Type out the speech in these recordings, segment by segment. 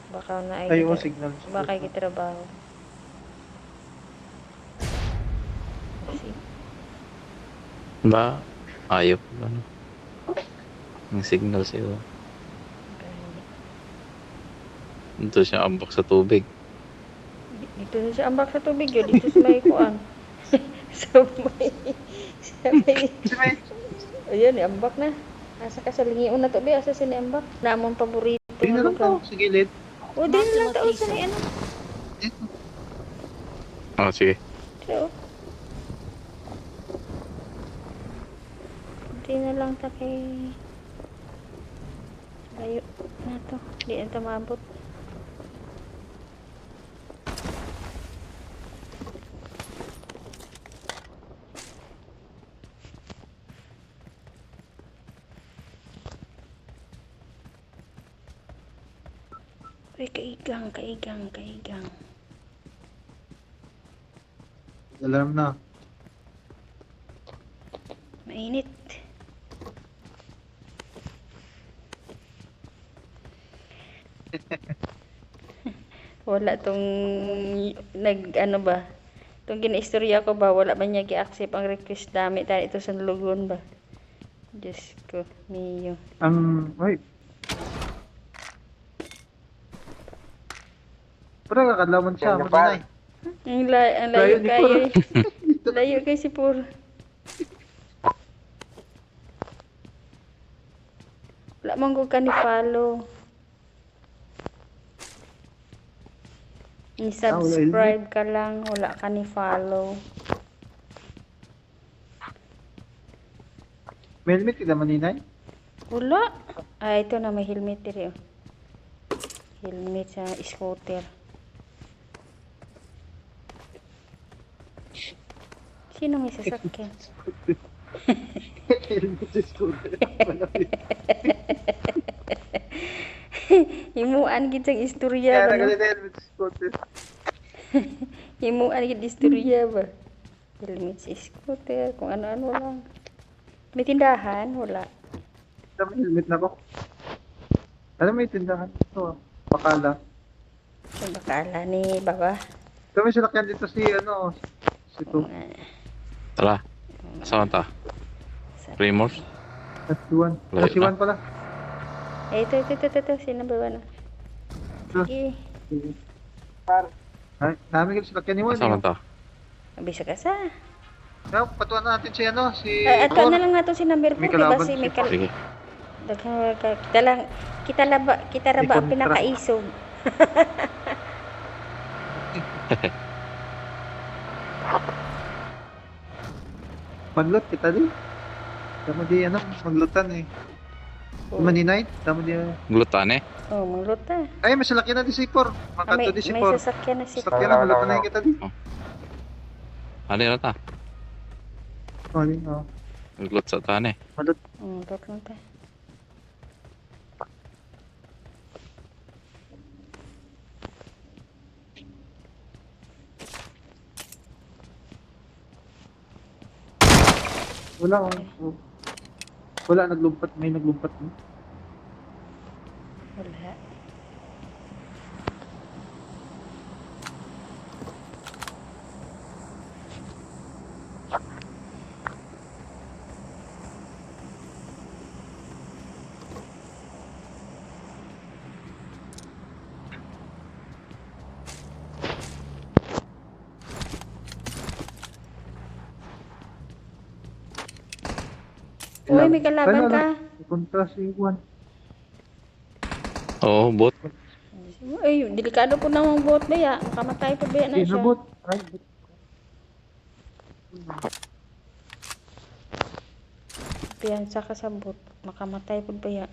Baka na Ay, oo, signal. baka gitrabaho. Kasi Ba? Ayaw. Ano? Yung signal sa'yo. Dito siya ambak sa tubig. dito na siya ambak sa tubig yun. Dito sa may kuan. sa may ayun, ambak na. Asa ka sa lingion na to, be. Asa siniambak. Namon paborito Hindi na lang to, sa gilid. O, din na lang tao sa may ano. Dito. Oh, sige. So, di na lang ta kay layo na to. Di na ta maabot. Ay, kaigang. Alarm na. Mainit. Wala tong ano ba? Tong ginaistorya ko ba, wala man niya gi-accept ang request dami tayo ito sa lugon ba. Diyos ko, miyo. Wait. Pero kakadlaman siya, maginay. Ang layo Layo ni kayo. Puro. Layo kayo si Puro. Wala man ko ka ni follow. I-subscribe ka lang, wala ka ni follow. May helmet ka naman, Ninay? Wala. Ah, ito na may helmet dito. Helmet sa scooter. Sino may sasakyan? Helmet sa scooter. Himuan gid sang istorya Kaya ba? No? nagalit na helmet sa scooter. Himuan gid istorya ba? Helmet sa scooter, kung ano-ano lang. May tindahan? Wala. May helmet na ko. Alam may tindahan ito, Pakala. Yung bakala ni Baba. Ito may sinakyan dito si si Tu. Tara. Saan ta? Primors? Siwan. Layo Siwan pala. Eh, ito. Sino ba na? Sige. Ay, namin yung sinakyan ni Juan. Saan ta? Bisa ka sa. Kaya patuan na natin si si Ay, ato Por. na lang nato si number 4, May diba? kalaban Si si Michael. Sige. Kita raba ang Ikontra. pinakaisog. Maglot kita din. Tama di maglutan eh. Tama di night, tama di. Glutan eh. Oh, manglot ta. Ay, may salakyan na di si Por. Makato di si May Por. sasakyan na si Salakyan na, maglutan na kita di. Ano na ta? Sorry, Glut sa tan eh. Malot. Manglot lang ta. Wala Wala, naglumpat. May naglumpat. Wala. Uy, may kalaban ka. Kontra si Juan. Oo, bot. Ay, delikado po namang bot ba ya? Makamatay po ba ya na siya? Inabot. Ay, Piyansa ka sa bot. Makamatay po ba ya?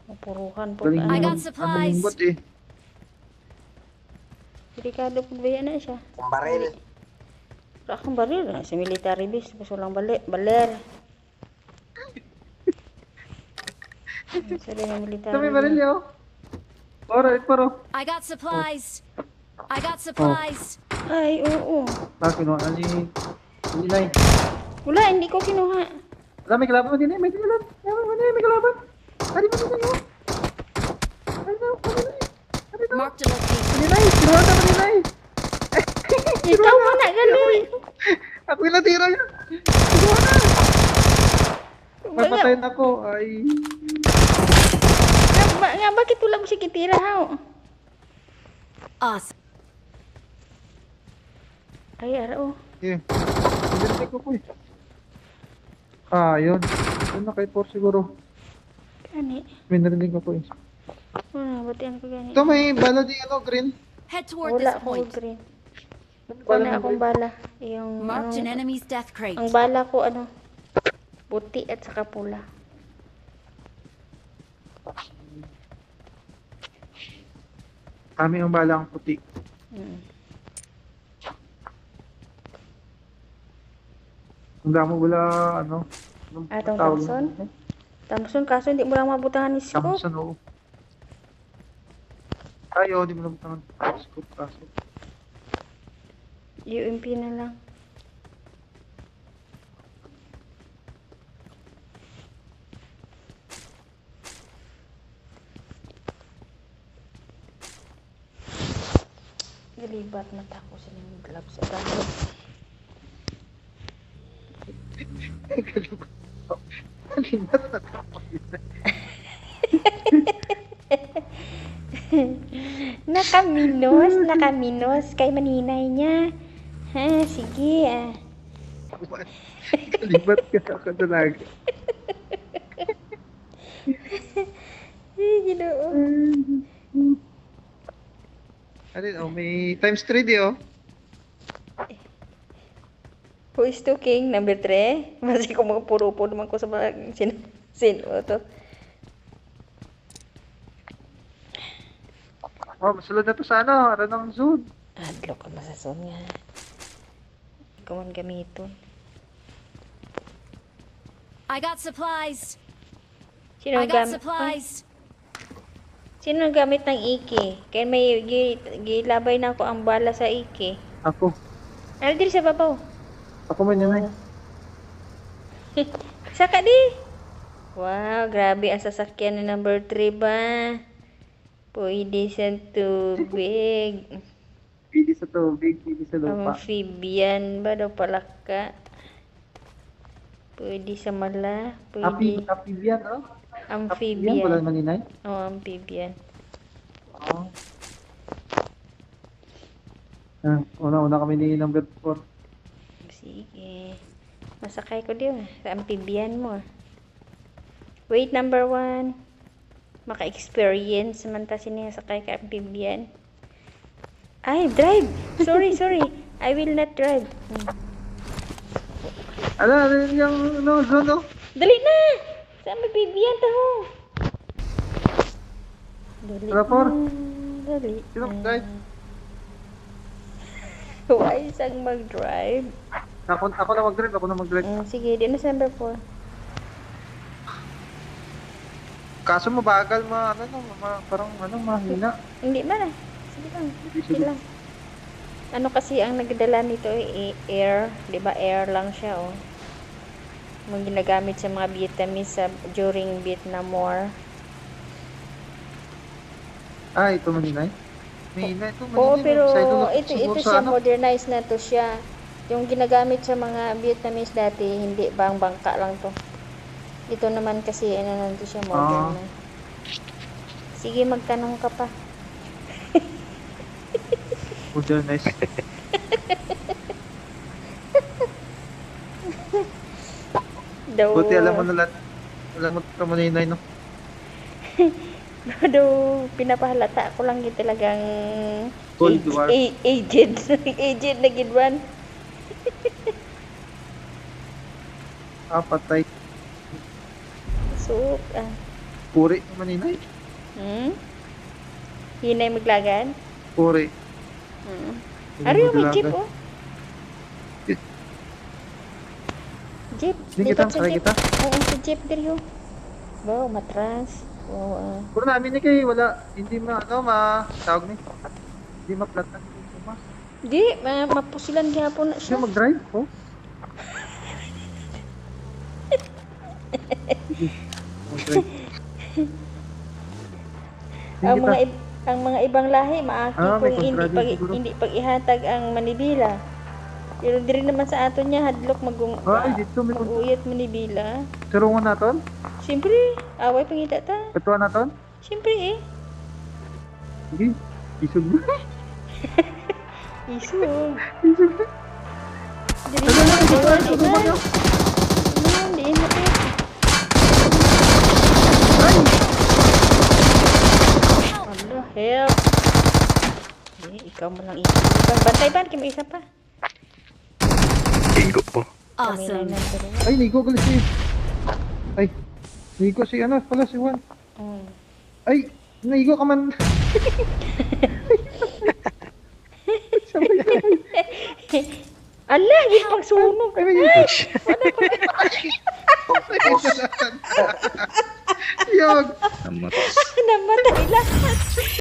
Mapuruhan po galing ka. I mo got supplies. bot eh. Delikado po ba ya na siya? Ang baril. Wala akong baril. Sa military base. Tapos walang baler. Sa rin ang military Ito may baril base. yun. Paro. I got supplies. I got supplies. Ay, oo. Kinuha ni Inay. Wala, hindi ko kinuha. Wala, may kalaban mo din eh. May kalaban. May kalaban. Ari mo din eh. Marked a location. Maninay! Kinuha na Maninay! Ikaw mo na gali. Ako yung natira niya! Kinuha na! Mapatayin ako. Ay. Nga, bakit wala mo si kitira ha? Awesome. Ay, araw. Yeah. Pinirtig ko po eh. Ah, yun. Yun na kay Por siguro. Gani. Pinirtig ko po eh. Wala, batian ko gani. Ito may bala di ano, green. Head toward Wala this akong point. green. Wala akong bala. Yung, Marked an ang, enemy's death crate. ang bala ko, ano, puti at saka pula. Kami ang bala ang puti. Hmm. Ang damo wala, ano. Anong Atong tawag Thompson? nun? Thompson, kaso hindi mo lang mabutahan ni Scoop. Thompson, oo. Ay, oo, di mo lang tangan. Scoop kaso. UMP na lang. Galibat mata ko sa mga gloves sa gamit. Kalimat na tapos. Nakaminos kay maninay niya. Ha, sige ah. Kalimat ka ako talaga. Ay, ginoo. Alin, oh, may times 3 di, oh. Who is to king? Number 3? Masih ko mga puro-puro naman ko sa mga sino to. Oh, masulod na to sa ano, Ranong Zood. Adlo ka masason nga. Ikaw man gamiton. I got supplies. Sino I ang got gamit? supplies. Sino ang gamit ng Iki? Kaya may gilabay na ako ang bala sa Iki. Ako. Ano din sa babaw? Ako man yun, ay. Saka di. Wow, grabe ang sasakyan ni number 3 ba? Pwede sa tubig. Pili sa tubig, pili sa lupa. Amphibian ba daw pala ka? Pwede sa mala. Pwede. Amphibian, oh. Amphibian. Wala naman inay. Oh, amphibian. Oo. Ah, una-una kami ni number 4. Sige. Masakay ko din sa amphibian mo. Wait, number 1. Maka-experience man ta sini sakay ka amphibian. Ay, drive! Sorry. I will not drive. Ano yung no, zone, oh? Dali na! Sa amphibian ta ho. Dali Ano, Por? Dali. Sino mag-drive? Why isang mag-drive? Ako na mag-drive. Sige, di na sa number 4. Kaso mabagal parang mahina. Hindi man. Sige lang. Ano kasi ang nagdala nito air, 'di ba? Air lang siya oh. Mga ginagamit sa mga vitamins during Vietnam War. Ah, ito maninay. Mahina ito, Oo, maninay. pero Side ito siya modernized na to siya. Yung ginagamit sa mga Vietnamese dati, hindi bangka lang to. Ito naman kasi ano nandito siya modern na. Sige, magtanong ka pa. Modernized. Daw, Buti alam mo na lahat. Alam mo ito maninay, no? daw, pinapahalata ko lang yung talagang Cold War. aged. Aged na gidwan. Ah, patay. So, Puri maninay. hinay maglagan. Puri. Ariyo, may jeep oh. Jeep. Sige kita, sakay kita. Oo, sa jeep diri oh. Wow, matras. Wow, Puro namin ni kay wala, hindi tawag ni. Hindi maplatan. Di, mapusilan gihapon na Siya siya. mag-drive, oh. Sige, mag-drive. Sige Ang kita. mga ang mga ibang lahi maaki Ah, may kung hindi kontra din siguro. hindi pag ihatag ang manibila. Pero diri naman sa aton niya hadlok Ay, dito may kontra. uyat manibila. Sarungan naton? Siyempre, away pangita ta. Katuan naton? Siyempre eh. Sige. Isog mo. Isog. Isog mo. Diri Ano na na? di ba? Ano ba na? Di na to. Ano, help. Ikaw mo lang isip. Bantay ba? Kaya may isa pa. Igo po. Kami Awesome. lang ng dalawa. Ay, Nico pala si... Ay, Nico si ano pala si Juan. Mm. Ay, Nico ka man. Sabay ka. Ala, yung pagsunog. Ay, may Nico. Yog. Namat. Namatay lang.